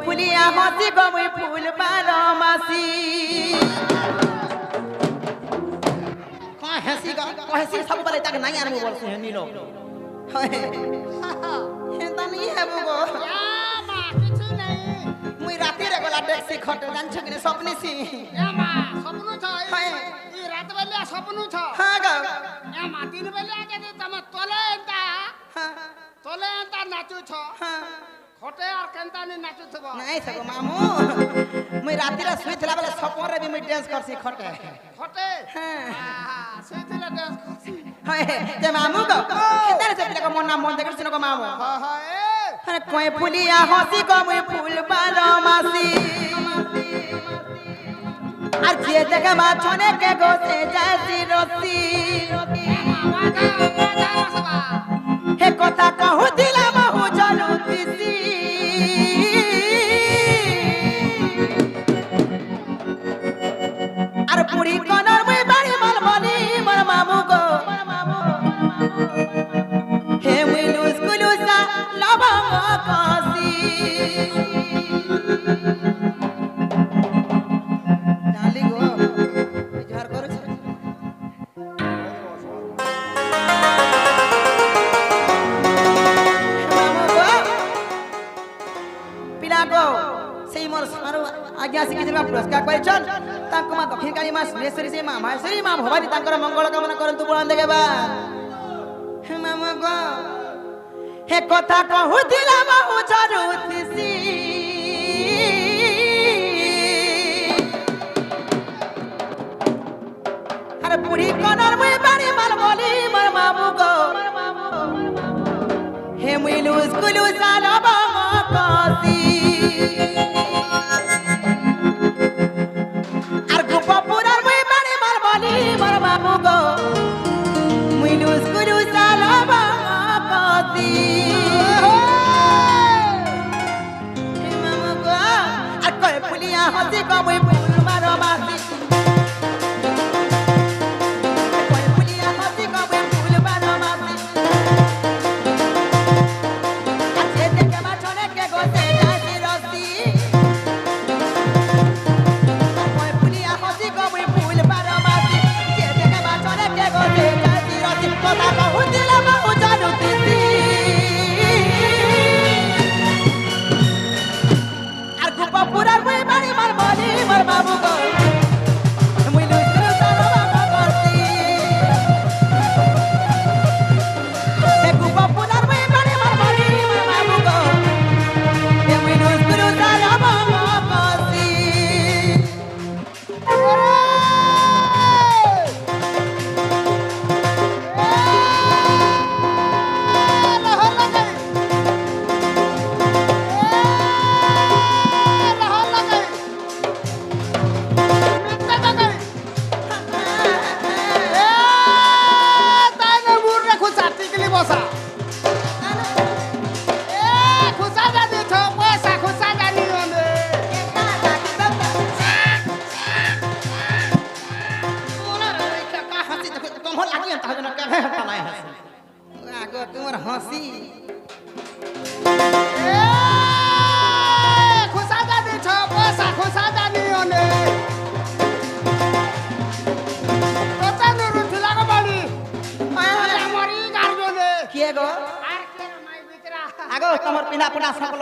ফুলিয়া হসি গো মুই ফুল বারমাসি হেসি হেসি সব বলে তাকে নাই আনবো বলছে নিল হেতা নেই হেবো গো মা কিছু নাই মুই রাতিরে গলা দেখছি খটে জানছ কিনে স্বপ্নেছি মা স্বপ্ন ছয় এই রাত বেলা স্বপ্ন ছ হ্যাঁ গো মা দিন বেলা যদি তুমি তোলে এন্তা নাচু ছ খটে আর কেনতা নি নাচু থব নাই সগো মামু মুই রাতিরে শুইতলা বেলে স্বপ্নরে বি মুই ডান্স করছি খটে খটে হ্যাঁ সেইতলা ডান্স করছি যে মামু গো কেদারে সে পিলা মন নাম মন দেখছ না গো মামু হ্যাঁ কই ফুলিয়া হসি গো মুই ফুল বারমাসি আর যে দেখে মাছনে কে গোসে যাসি রসি হে কথা কহু দিলা বহু জলুতিসি আর পুরি কনর মুই বাড়ি মাল বলি মোর মামু গো হে মুই লুস কুলুসা লবঙ্গ কসি জানলি গো ঝড় করছ পিলা গো সেই মোর সারু আজ্ঞা শিখিছিলা পুরস্কার পাইছন তাଙ୍କୁ মা দক্ষিণ କାଳୀ ମା ସୁରେଶ୍ୱରୀ ସେ ମା ମାହେଶ୍ୱରୀ ମା ଭବାନୀ ତାଙ୍କର ମଙ୍ଗଳ କାମନା କରନ୍ତୁ ବୁଳନ୍ଦ ଦେବା ହେ ମାମା ଗো ହେ କଥା କହୁଥିଲା ବହୁ ଜରୁତିସି আরে বুড়ি কনর মুই বাড়ি মাল বলি মোর মামু গো হে মুই লুস কুলুসা লবঙ্গ কসি আর গোপপুরার মুই বাড়ি মাল বলি মোর মামু গো মুই লুস কুলুসা লবঙ্গ কসি হে মামু গো আর কই ফুলিয়া হসি গো মুই ফুল বারমাসি তোমার হাসি খুশা জানি ছ পয়সা খুশা জানি অনে তোতা নুরু থিলা গো বাড়ি আমারই গার্জনে কি গো আর কে মাই বিতরা আগো তোমার পিনা পুনা সকল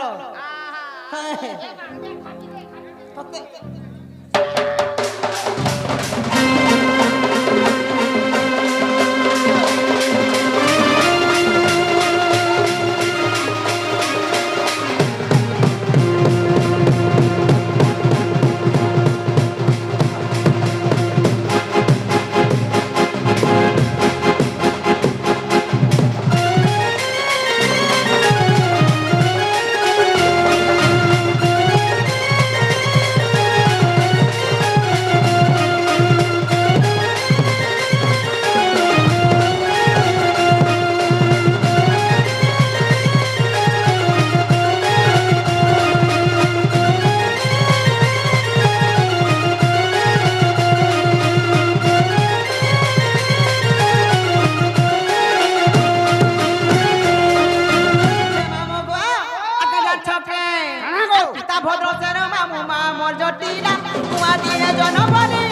হেতা ভদ্রসের মামু মা মোর জটিলা কুয়া দিয়ে জনবলি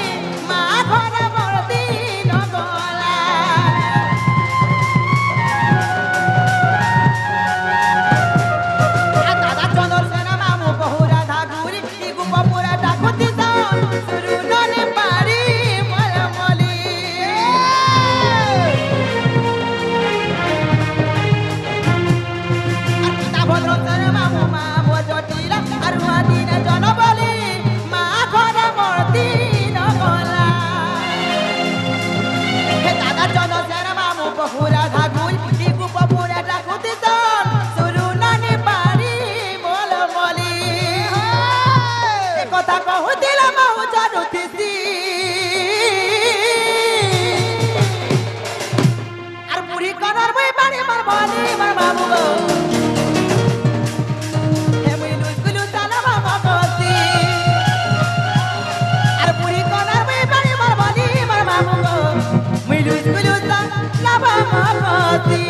মা ঘরে বর্তি নগলা দাদা চন্দ্রসেন মামু বহু রাধা ঘুরি গোপুরা ডাকুতি যাও শুরু ননে পারি মলমলি ভদ্রসেন মামু মা মোর জটিলা আর কুয়া দিয়ে জনবলি মা ঘরে বর্তি নগলা হে দাদা চন্দ্রসেন মামু বহু রাধা ঘুরি গোপুরা ডাকুতি যাও শুরু ননে পারি মলমলি কথা কহুতিলা মাহু জানুথিসি আর বুড়ি কনর মুই বাড়ি মার বলি মার বাবু গো হে মুই লুসগুলু তালা বাবা কসি আর বুড়ি কনর মুই বাড়ি মার বলি মার বাবু গো মুই লুসগুলু তালা বাবা কসি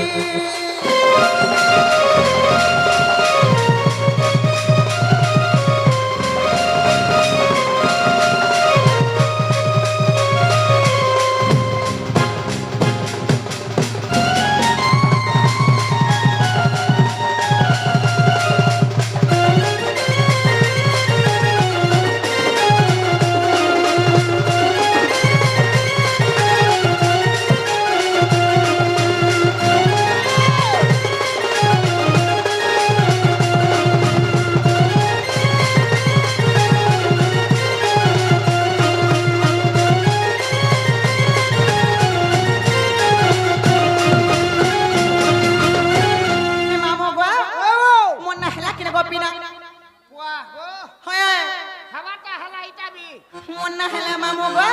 মামু গো মন না হেলা কিনে গপিনা কুয়া গো হয় খাবারটা হেলা ইটাবি মন না হেলা মামু গো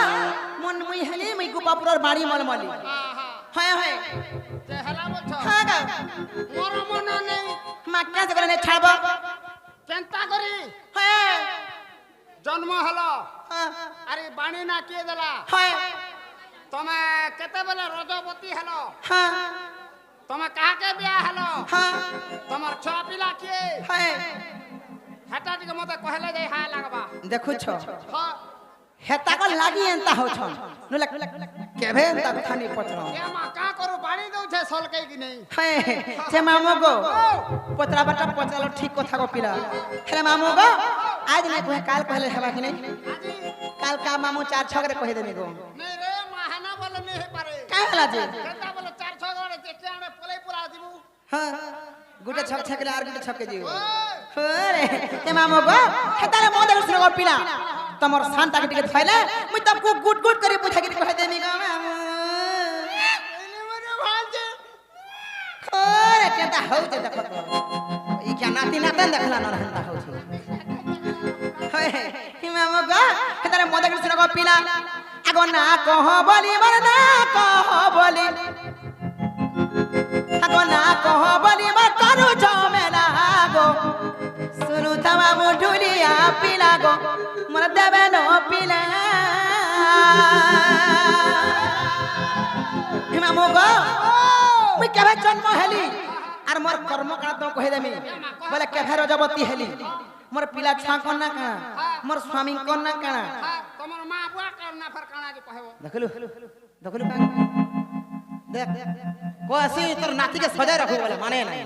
মন মুই হেলি মুই গোপাপুরর বাড়ি মলমলি হয় হয় তে হেলা বলছ হ্যাঁ গো মোর মন নেই মা কাজ করে ছাড়ব চিন্তা করি হয় জন্ম হলো আরে বাণী না কিয়ে দেলা হয় তুমি কেতেবেলে রজবতী হেলো হ্যাঁ তুমি কাহাকে বিয়া হেলো হ্যাঁ তোমার ছুয়া পিলা কিয়ে হয় হেটা টিকে মতে কহেলে যাই হা লাগবা দেখুছ হ্যাঁ হেতা কো লাগি এন্তা হছ নলে কেভে এন্তা কথা নি পছর এ মা কা করু বাণী দউছে সলকাই কি নেই হয় যে মামু গো পতরা বাটা পচালো ঠিক কথা গো পিলা হেলে মামু গো আজ না কহে কাল কহেলে হেবা কি নাই আজি কাল কা মামু চার ছগরে কহে দেমি গো নেই রে মাহানা বলে নেই পারে কাই হলা যে কেতা বলে চার ছ গড়ে চেকে আনে পলাই পুরা দিবু হ্যাঁ গুটে ছক ছকলে আর গুটে ছকে জিও ওই হরে এ মামু গো হেতালে মোদের সুন গো পিলা তোমার শান্তা কে টিকে ধইলে মুই তমকু গুট গুট করে বুঝা কি কহে দেমি গো মামু এনে মনে ভালছে হরে কেতা হউছে দেখো তো ই কি নাতি নাতন দেখলা না হেতা হউছে হয় হি মামু গো হেতালে মোদের সুন গো পিলা আগো না কহ বলি মর না কহ বলি আগো না কহ বলি মর করু ঝমেলা গো শুনু তামা মুঠুলিয়া পিলা গো মর দেবে ন পিলা মামু গো মুই কেবে জন্ম হেলি আর মোর কর্ম কাণ তো কহে দেমি বলে কেভে রজবতী হেলি মোর পিলা ছুয়া কোন না কানা মোর স্বামী কোন না কানা হ্যাঁ তোমার মা বুয়া কার না ফর কানা যে কহেব দেখলু দেখলু কান দেখ কো আসি তোর নাতিকে সজায় রাখো বলে মানে নাই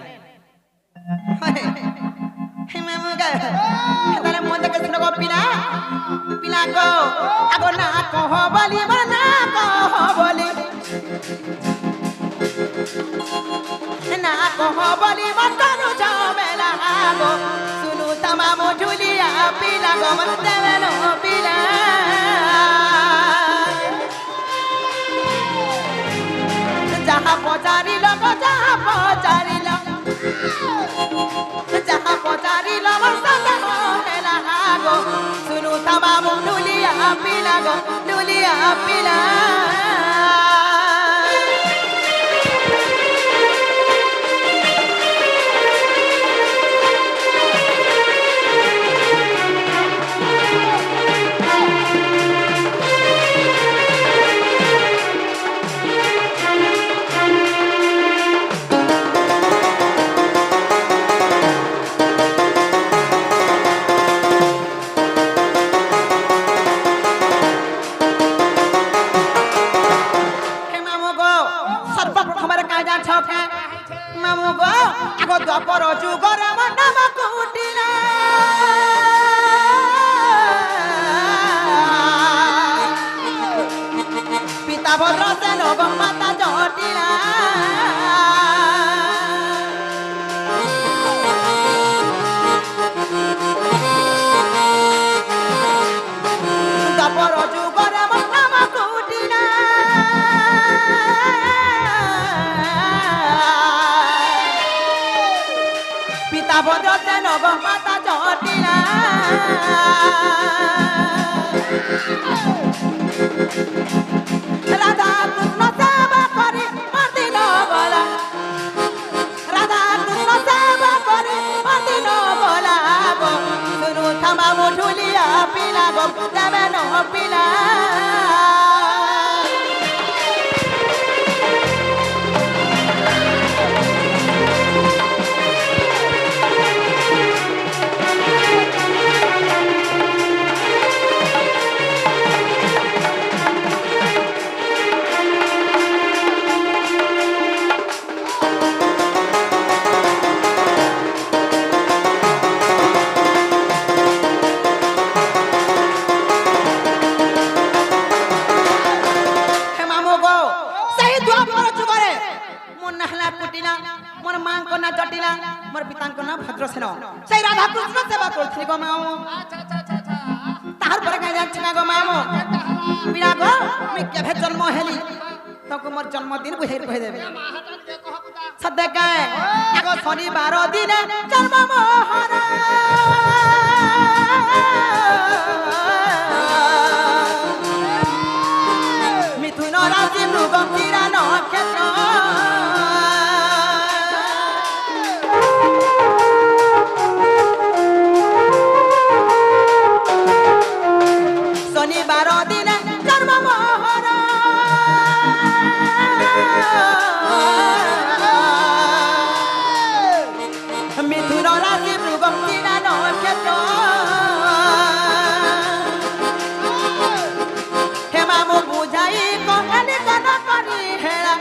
হে মামু গো তারে মন দেখে শুনো গো পিলা পিলা গো আগো না কহ বলি মর না কহ বলি না কহ বলি মর করু ঝমেলা গো শুনু তামা মুঠুলিয়া পিলা গো মর দেবে ন পিলা যাহা পচারিল গো যাহা পচারিল যাহা পচারিল মর সঙ্গে হেলা গো শুনু তামা মুঠুলিয়া পিলা গো নুলিয়া পিলা রাধা কৃষ্ণ সেবা করে দিন বলা রাধা কৃষ্ণ সেবা করে দিন বলা গো শুনু থামা মুঠুলিয়া পিলা গো দেবে ন পিলা मोर मां को ना जटिला मोर पिता को ना भद्रसेन से राधा कृष्ण सेवा करथि गो मामो तार पर का जा छना गो मामो बिना गो मैं केभे जन्म हेली तको मोर जन्मदिन बुझे कह देबे सदे का एगो शनिवार दिन जन्म मोहरा मिथुन राशि मृगशिरा नक्षत्र शनिवार दिन जन्म मोहरा मिथुन राशि मृगशिरा नक्षत्र हे मामू बुझाई कहली कन करी हेला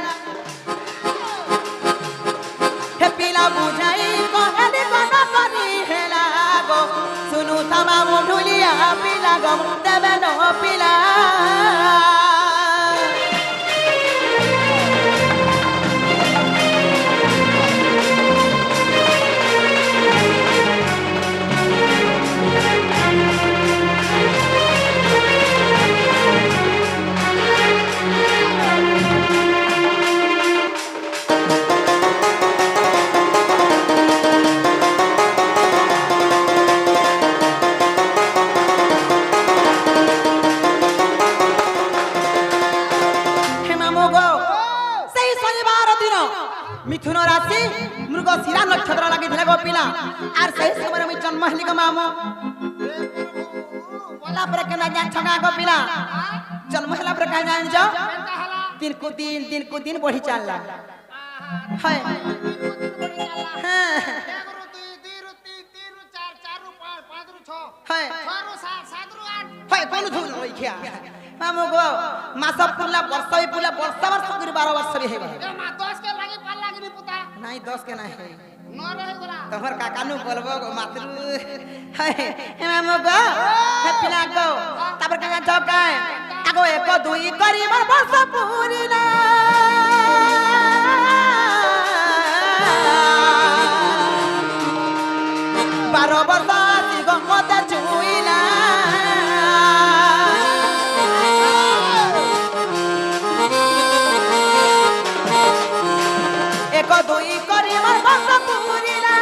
हे पिला बुझाई कहली कन करी हेला गो सुनु थमा मुठुलिया पिला गो देवे न पिला मिथुन राशि मृगशिरा नक्षत्र लगी थे गो पिला आर सही समय में जन्म हली गो मामो बोला पर के ना जान छगा गो पिला जन्म हला पर का जान जो दिन को दिन बढ़ी चलला है कौन धुल होई खिया मामो गो मास पुला वर्ष पुला वर्ष कर 12 वर्ष भी हेबा ए मा 10 के लागी पाल लागी पुता नहीं 10 के नहीं न रहे गोला तोहर काका नु बोलबो गो मातृ है ए मामो गो हे पिला गो तापर का जगाय आगो 1 2 करी मोर वर्ष पूरीला 12 वर्ष आसी गो मते जुइला दुई करी मोर वर्ष पूरीला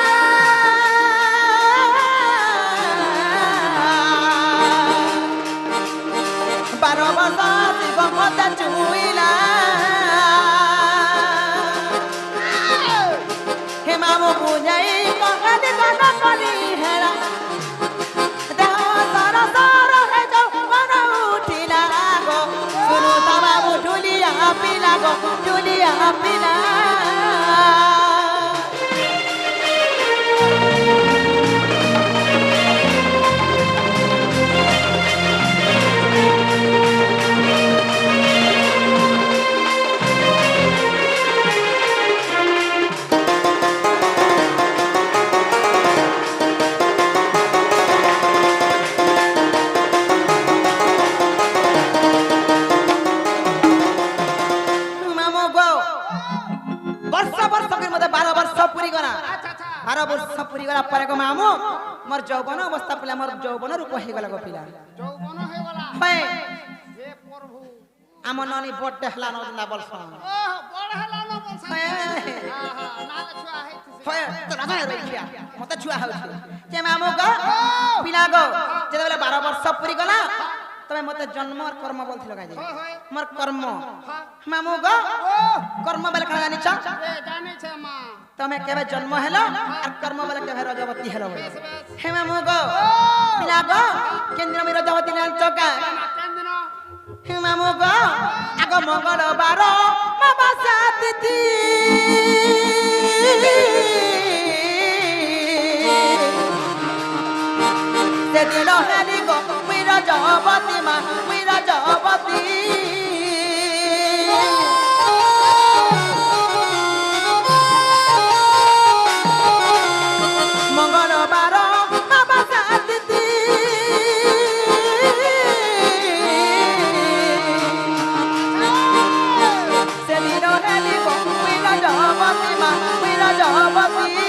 12 वर्ष आसी गो मते जुइला हे मामू बुझाई कहली कन करी हेला देह सारा सारा हे जो मन उठिला गो सुनु तबा मुठुलिया पिला गो टुलिया पिला पुरीगला पर को मामू मोर जौवन अवस्था पिला मोर जौवन रूप हे गला गो पिला जौवन हे गला है हे प्रभु आम ननी बड्डे हला न बोलसन ओह बड़ हला न बोलसन ना छुआ है तो ना रे खिया मते छुआ हो जे मामू गो पिला गो जे 12 वर्ष पूरी गला तबे मते जन्म और कर्म बोलथिलो काजे मोर कर्म मामू गो कर्म बेले का जानि छ ए जाने छे मां तमे केबे जन्म हेलो और कर्म बेले केबे रजवती हेलो हे मामू गो पिला गो केंद्र में रजवती नाल चका केंद्र हे मामू गो आगो मंगलवार माबासा तिथि से दिन हेली गो मेरा जवती मां मेरा जवती मंगलवार माबासा तिथि से दिन हेली गो मेरा जवती मां मेरा जवती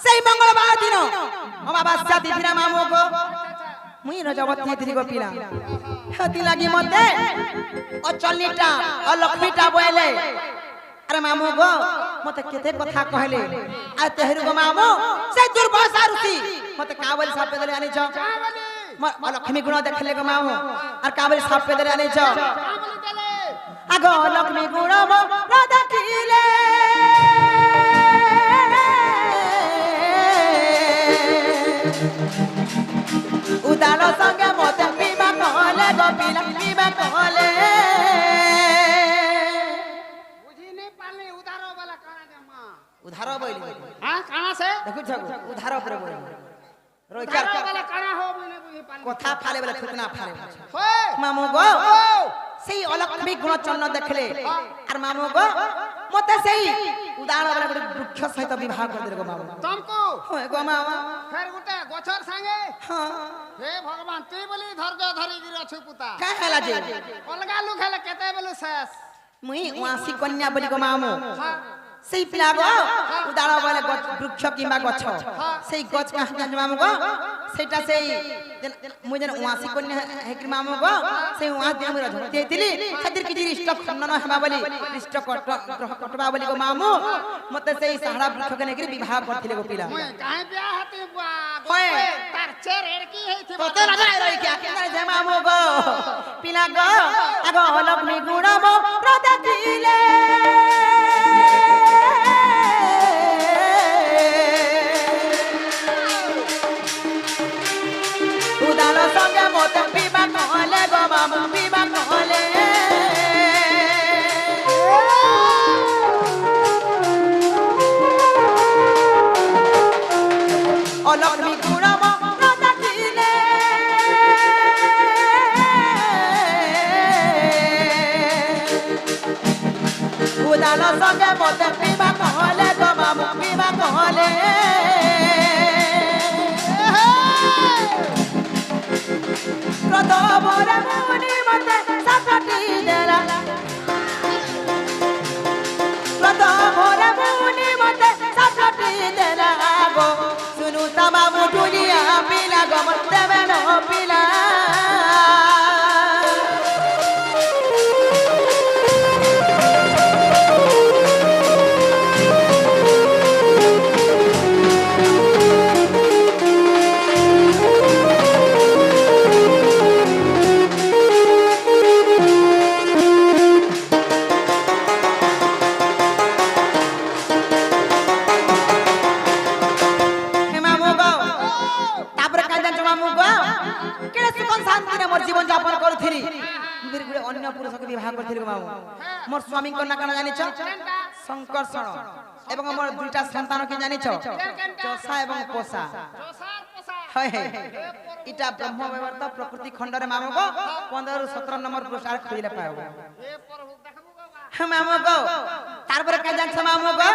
সেই মঙ্গলবার দিন অমাবাস্যা তিথিরা মামু গো মুই রজবতী তিথি গো পিলা হতি লাগি মতে অচলনিটা অলক্ষ্মীটা বইলে আরে মামু গো মতে কেতে কথা কইলে আর তেহরু গো মামু সেই দুর্বাসা ঋষি মতে কাবল সাপ পেদলে আনিছ অলক্ষ্মী গুণ দেখলে গো মামু আর কাবল সাপ পেদলে আনিছ আগো লক্ষ্মী গুণ মো দেখিলে উদার সঙ্গে মতে বিবাহ কলে গো পিলা বিবাহ কলে বুঝি নাই পারলে উদার वाला কানা দে মা উদার বইলি হ্যাঁ কানা সে দেখু ছাগু উদার উপরে বইলি উদার वाला কানা हो মনে বুঝি পারলে কথা ফালে বলে থুতনা ফালে হয় মামু গো সেই অলক্ষ্মী গুণচন্ন দেখলে আর মামু গো মতে সেই উদার বলে ଗୋଟେ বৃক্ষ সহিত বিবাহ করে দেগো মামু तुमको হয় গো মামা ফের গুটে গছর সঙ্গে হ্যাঁ হে ভগবান তুই বলি ধৈর্য ধরি গিরি অছু পুতা কা হেলা যে অলগা লুক হেলে কেতে বলি শেষ মুই ওয়াসি কন্যা বলি গো মামু হ্যাঁ সেই পিলা গো উদার বলে বৃক্ষ কিংবা গছ সেই গছ কা জান মামু গো সেটা সেই মুই যেন ওয়াসি কন্যা হেকি মামু গো সেই ওয়াস দিয়ে মুই রজবতী দেইতিলি খাতির কিছু রিষ্ট খন্ডন হেবা বলি রিষ্ট কটবা বলি গো মামু মতে সেই সাহারা বৃক্ষকে নেকি বিবাহ করতিলে গো পিলা মই কাহে বিয়া হাতে বুয়া হয়। তার চের এড়কি হেইছে কত রাজা রই কি আকে যে মামু গো পিলা গো আগো লক্ষ্মী গুণ মো দেখিলে উদার সঙ্গে মতে বিবাহ কলে গো মামু বিবাহ কলে অলক্ষ্মী গুণ মো দেখিলে উদার সঙ্গে মতে বিবাহ কলে গো মামু বিবাহ কলে প্রথমরে মুনি মতে সাতটি দেলা প্রথমরে মুনি মতে সাতটি দেলা গো শুনু তামা মুটুলিয়া পিলা গো মতে বেন পিলা করছিল গো মামু মোর স্বামী কোন না কোন জানিছ শঙ্করষণ এবং মোর দুইটা সন্তান কি জানিছ চষা এবং পোষা হয় ইটা ব্রহ্ম ব্যবর্ত প্রকৃতি খণ্ডরে মামু গো 15 ରୁ 17 নম্বর পৃষ্ঠার খুঁজলে পাইব মামু গো তারপরে কে জানছ মামু গো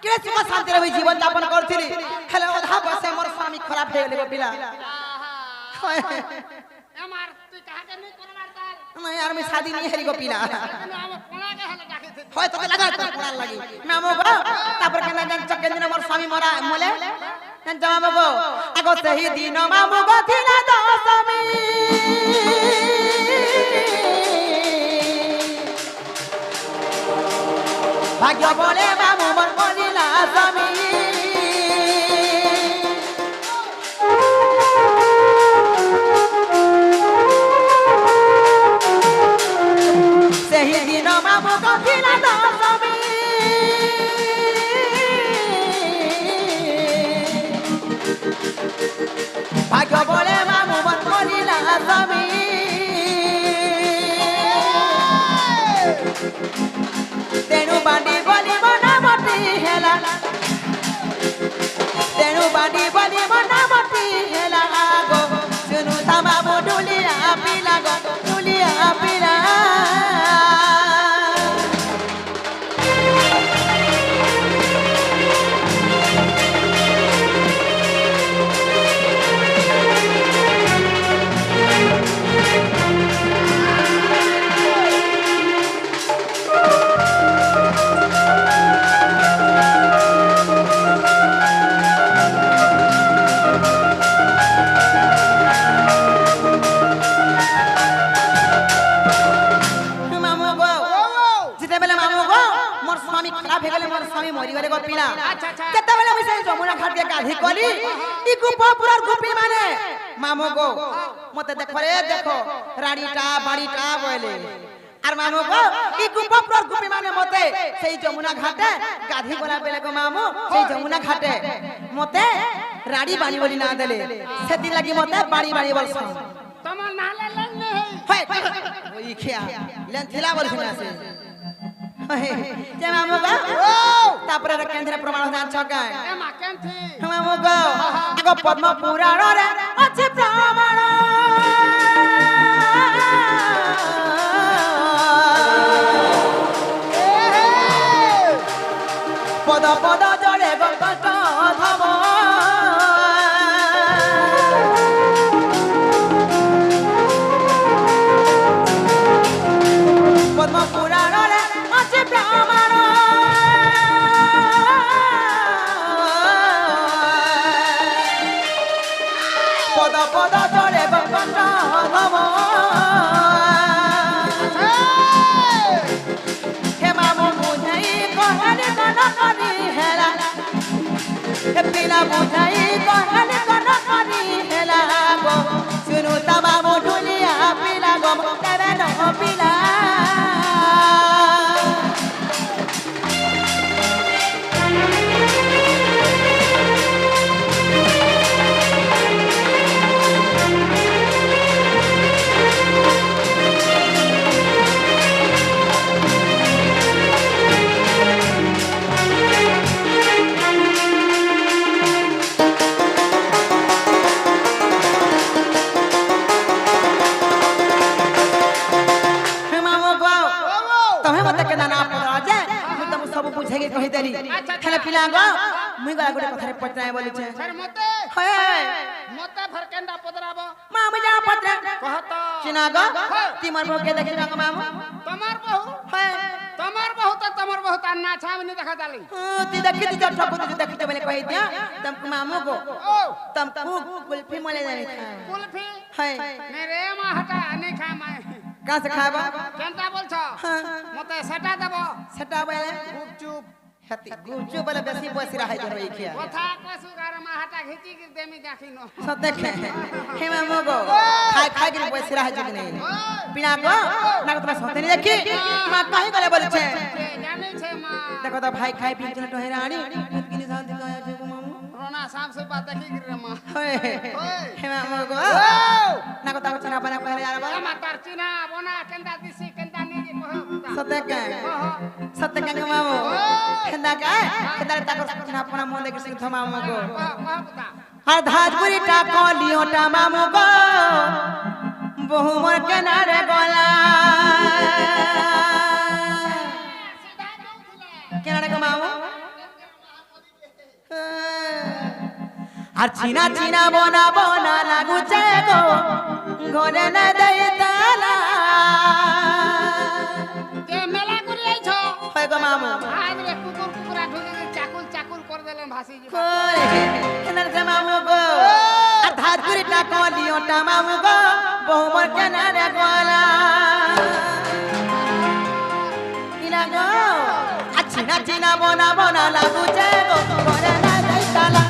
কে সুখ শান্তি রে জীবন যাপন করছিলি হেলে অধা বসে মোর স্বামী খারাপ হয়ে গেল পিলা আমার তুই কাহাকে নি করবার তার না यार मैं शादी नहीं हेरी गो पिला আমার কোনাকে হলে ডাকিতে হয় তোকে লাগা তো কোনা লাগি মামু গো তারপর কেন জান চকেন দিন মোর স্বামী মরা মলে জান মামু গো আগো সেই দিন মামু গো থিলা দশমী ভাগ্য বলে মামু মোর বলিলা স্বামী সেই দিন মামু গো থিলা দশমী ভাগ্য বলে মামু মোর বলিলা স্বামী তেনু বাঁধি বলি মনামতি হেলা তেনু বাঁধি বলি মনামতি হেলা গো শুনু তামাবু ডুলিয়া পিলা গো ডুলিয়া পিলা স্বামী মরি গলে গো পিলা কেতবেলে আমি সেই যমুনা ঘাট কে গাধি কলি ই গোপপুরর গোপী মানে মামু গো মতে দেখো রে দেখো রাড়িটা বাড়িটা বলে আর মামু গো ই গোপপুরর গোপী মানে মতে সেই যমুনা ঘাটে গাধি গলা বেলে গো মামু সেই যমুনা ঘাটে মতে রাড়ি বাড়ি বলি না দেলে সেদিন লাগি মতে বাড়ি বাড়ি বলছ তোমার নালে লেন নেই হয় ওই খিয়া লেন থিলা বলছিস না সে যে মামু গো তারপরে কেন্দ্রে প্রমাণ জানছ কায় এ মা কেনথি মামু গো আগ পদ্ম পুরাণ রে আছে প্রমাণ পদ পদ জড়ে গো কষ্ট ধব পদ্ম পুরাণ রে আছে প্রমাণ পদ পদ জড়ে গো কষ্ট ধব হে মামু বুঝাই কহানি কন করি হেলা হে পিলা বুঝাই কহানি কন করি হেলা গো শুনু তা মামু ঢুলিয়া পিলা গো তেরে ন পিলা বুঝে কহি দেলি খেলে পিলা গো মুই গলা গুটে কথারে পত্রায় বলিছে ফের মতে হয় মতে ফের কেন্ডা পদরাবো মা আমি যা পত্রা কহত চিনা গো তিমার বউকে দেখি না গো মামু তোমার বহু হয় তোমার বহু তো তোমার বহু তার না ছামনি দেখা দালি তুই দেখি তুই জট ঠক তুই দেখি তো বলে কহি দিয়া तुमको मामू को ओ तुमको कुल्फी मले जानी कुल्फी है मेरे मा हटा नहीं खा मैं कहां से खाबा केनटा बोलछो मते सेटा देबो सेटा बेले गुपचुप हती गुपचुप बेले बेसी बसिरा है जो रही किया কথা কসু গার মা হাটা ঘিচি গির দেমি দেখিনো सब देखे हे मामू को खाई खाई के बसिरा है जो नहीं पिना को ना को तुम्हारे सोते नहीं देखी मां कहीं गले बोले छे जाने छे मां देखो तो भाई खाई पी के तो हेरानी किनी शांति कया छे मामू रोना सांप से बात देखी गिर रे मां हे मामू को ना को ता चिना बना पहले यार मा तार चिना बोना केंदा दिसी केंदा नी सत्य का सत्य का मामो हेंदा का हेंदा ताको ना अपना मन देख सिंह थमा मामो को हर धाजपुरी टाको लियो टा मामो को बहु मोर किनारे गोला किनारे को मामो আর চিনা চিনা বনা বনা লাগুছে গো ঘরে না দেই তালা তে মেলা করে আইছ হয় গো মামু আজ রে কুকুর কুকুরা ঢুকে চাকুল চাকুল করে দিলেন ভাসি জি করে কেনার কে মামু গো আর ধাজপুরি টাকা লিওটা মামু গো বহুমর কেনারে গোলা কিনা গো আর চিনা চিনা বনা বনা লাগুছে গো ঘরে না দেই তালা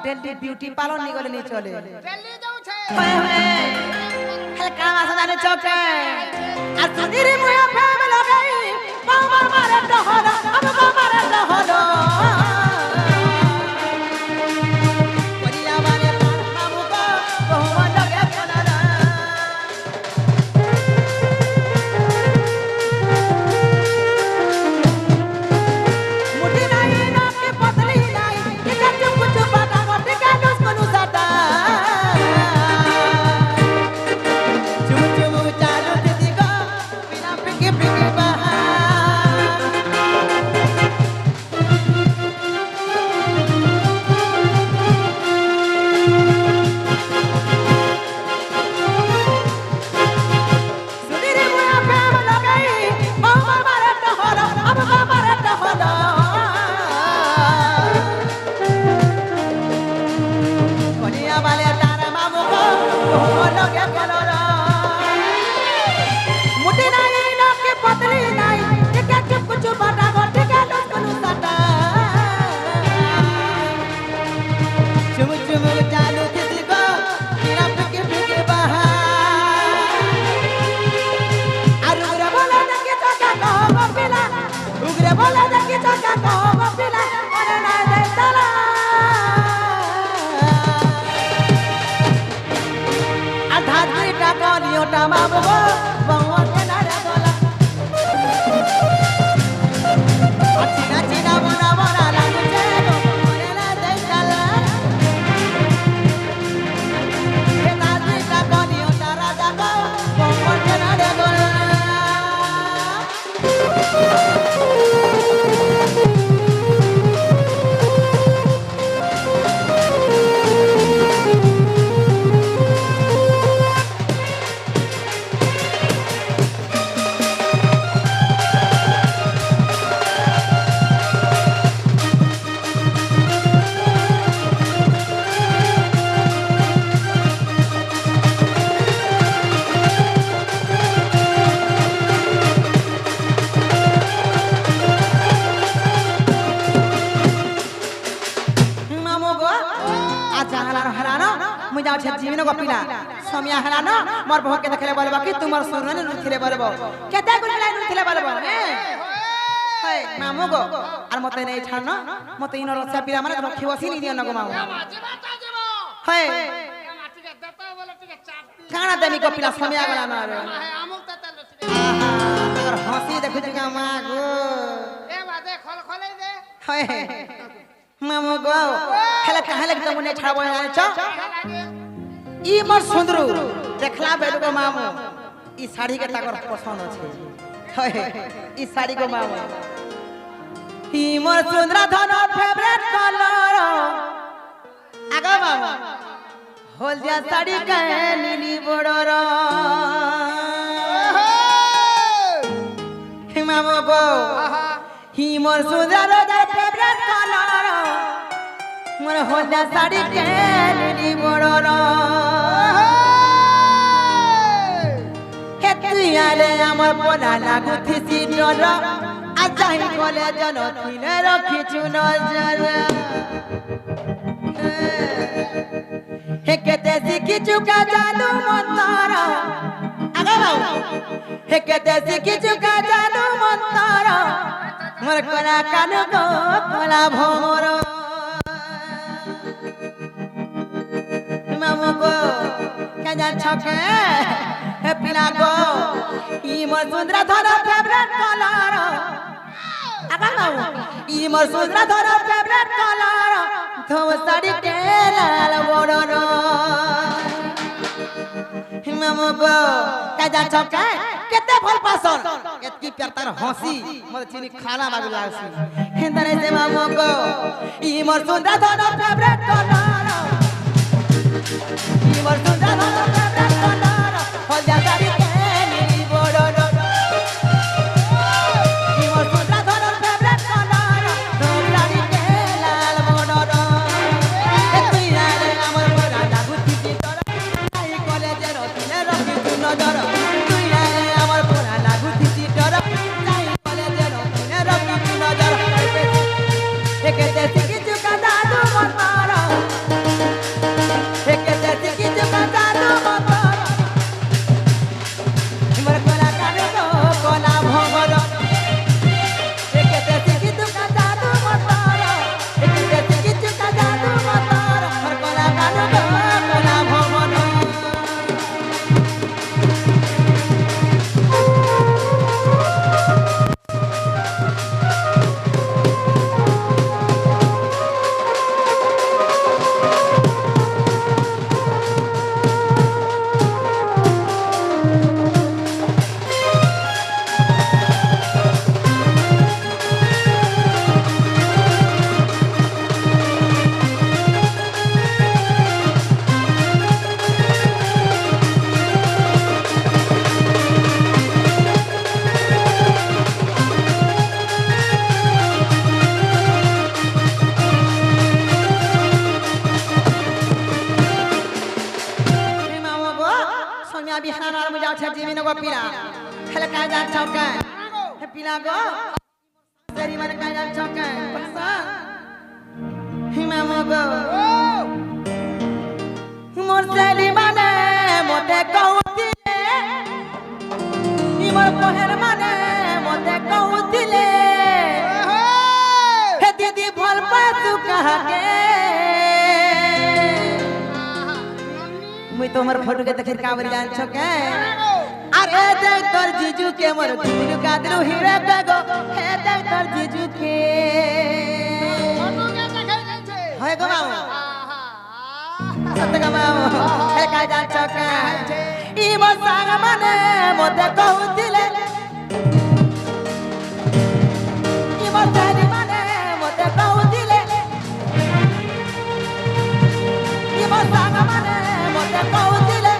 डेली ब्यूटी पार्लर नहीं गले नहीं चले दिल्ली जाऊ छे होए होए हल्का मासा जाने चौके आज सुधीर मुया फेम लगाई मामा मारे डहलो हमको मारे डहलो परिया वाले मामू को बहु लगे फलाना मुट्ठी नहीं ना के पतली नहीं इधर चुप चुप जीवन गपिला समिया हला न मोर बहु के देखले बोलबा कि तुमर सुरन नुथिले बोलबो केते गुल लाइन नुथिले बोलबो हे ମାମୁ ଗୋ আর মতে নেই ছাড় না মতে ইন রসা পিলা মানে রখি বসি নি দিও না গো মামু হয় ଟିକେ ଦେତ ବୋଲେ ଟିକେ ଚାପି কানা দেমি কো পিলা সময় আগলা না রে আমুক তেল তার হাসি দেখু যা মা গো এ বাদে খল খলাই দে হয় মামু গো হেলে কাহেলে তুমি নেই ছাড়বো জানিছ ই মোর সুন্দর দেখলা বেদু গো মামু ই শাড়ি के তাকর পছন্দ আছে হয় ই শাড়ি গো মামু ই মোর সুন্দর ধন ফেভারিট কালার আগা মামু হলদিয়া শাড়ি কাহে নীলি বড়র হে মামু গো ই মোর সুন্দর ধন ফেভারিট কালার মোর হলদিয়া শাড়ি কাহে নীলি বড়র আলে আমার পোনা লাগুথিছি ডর আজাই কলেজ নথিলে রখিছু নজর হে কেতে শিখিছু কা জাদু মন্তর আগা বাউ হে কেতে শিখিছু কা জাদু মন্তর মোর কলা কানু গো কলা ভমর মামু গো কাজা ছকে হে পিলা গো ই মোর সুন্দর ধর ফেভারিট কালার আগা মামু ই মোর সুন্দর ধর ফেভারিট কালার ধোম শাড়ি কে লাল বড়র মামু গো কাজা ছকে কেতে ভাল পাসন এতকি প্যার তার হাসি মতে চিনি খালা বাগু লাগছি হেন্দরে সে মামু গো ই মোর সুন্দর ধর ফেভারিট কালার ই মোর সুন্দর ধর ফেভারিট কালার হলদিয়া শাড়ি কে নীলি বড়র ই মোর সুন্দর ধর ফেভারিট কালার ধোম শাড়ি কে লাল বড়র এ তুই আলে আমার পোনা লাগুথিছি ডর আই কলেজে রখিলে রখিছু নজর তুই আলে আমার পোনা লাগুথিছি ডর আই কলেজে রখিলে রখিছু নজর হে কেতে শিখিছু কা জাদু মন্তর হে কেতে শিখিছু কা জাদু মন্তর মোর কলা কানু গো কলা ভমর হে কেতে শিখিছু কা জাদু মন্তর হে কেতে শিখিছু কা জাদু মন্তর মোর কলা কানু গো কলা ভমর মামু গো সোনিয়া বিহান আর মুজা আছে জিমিন গো পিলা হেলে কাই যা ছকে হে পিলা গো সেরি মানে কাই যা ছকে পসা হে মামু গো মোর সেরি মানে মতে কউতিলে ই মোর পহের মানে মতে কউতিলে হে দিদি ভাল পাতু কাহাকে মুই তোমার ফটো के देखिर कावरी जान छके अरे देख तोर जीजू के मोर दिल कादरू हिरे बेगो हे देख तोर जीजू के হয় গো মামু সত্য গো মামু হে কাই जान छके ই মোর সাং মানে মতে কহুতিলে ই মোর জানি মানে মতে কহুতিলে ই মোর সাং মানে মতে কহুতিলে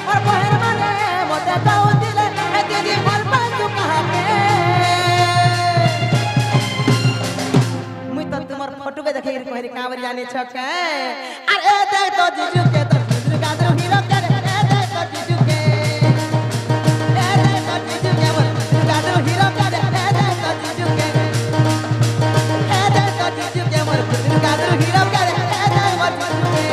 মোর বহের মানে মতে কহুতিলে এ দিদি ভাল পাইছু কাহাকে মুই তো তোমার ফটো के देखिर कहरी कावरी जाने छके अरे देख तो जीजू के तो सुंदर गादरो हीरो के ए देख तो जीजू के ए देख तो जीजू के मोर गादरो हीरो के ए देख तो जीजू के ए देख तो जीजू के मोर गादरो हीरो के ए देख मोर जीजू के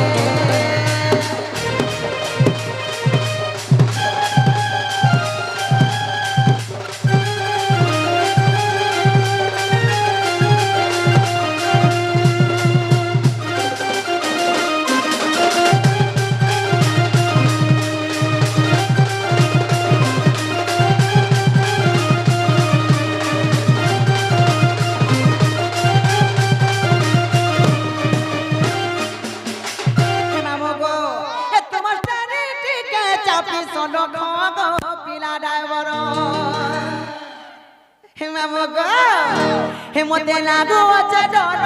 মামু গো হে মতে লাগো আছে ডর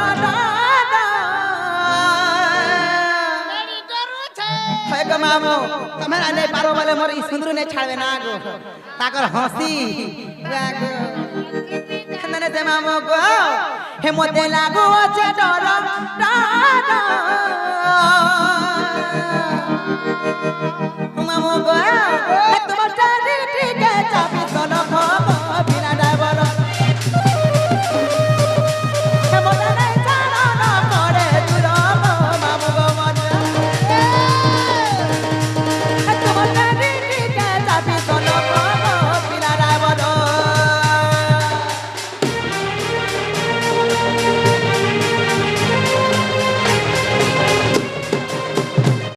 হয় গো মামু তুমি না নেই পারো বলে মোর ই সুন্দর নে ছাড়বে না গো তাকর হাসি গো খানে দে মামু গো হে মতে লাগো আছে ডর